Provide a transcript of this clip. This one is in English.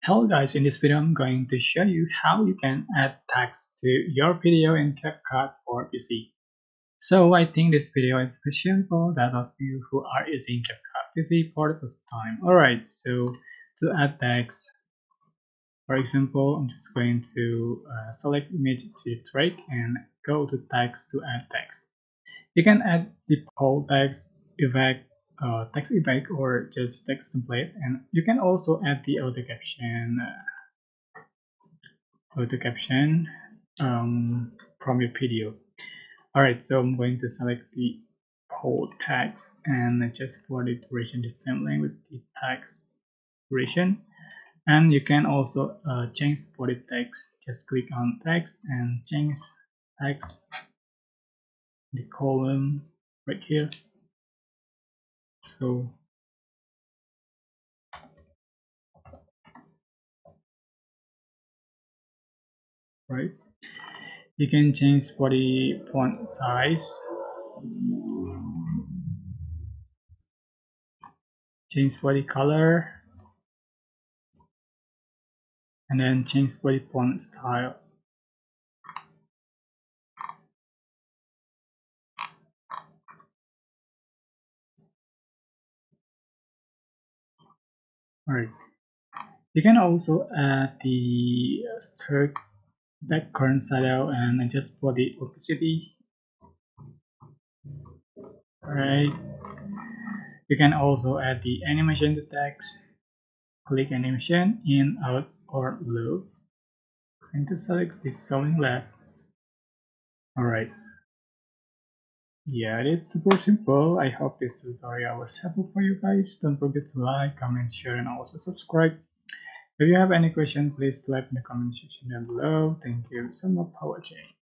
Hello guys, in this video I'm going to show you how you can add text to your video in CapCut for PC. So I think this video is special for those of you who are using CapCut PC for the first time. Alright, so to add text, for example, I'm just going to select image to track and go to text to add text. You can add default text, effect, text effect, or just text template, and you can also add the auto caption from your video. Alright, so I'm going to select the whole text and adjust for the duration the same length with the text duration. And you can also change for the text. Just click on text and change text the column right here. So right, you can change for the font size, change for the color, and then change for the font style. Alright, you can also add the stroke background shadow and adjust for the opacity. Alright, you can also add the animation to text. Click animation in, out, or low, and to select the showing left. Alright, yeah, it's super simple. I hope this tutorial was helpful for you guys. Don't forget to like, comment, share, and also subscribe. If you have any question, please leave in the comment section down below. Thank you so much for watching.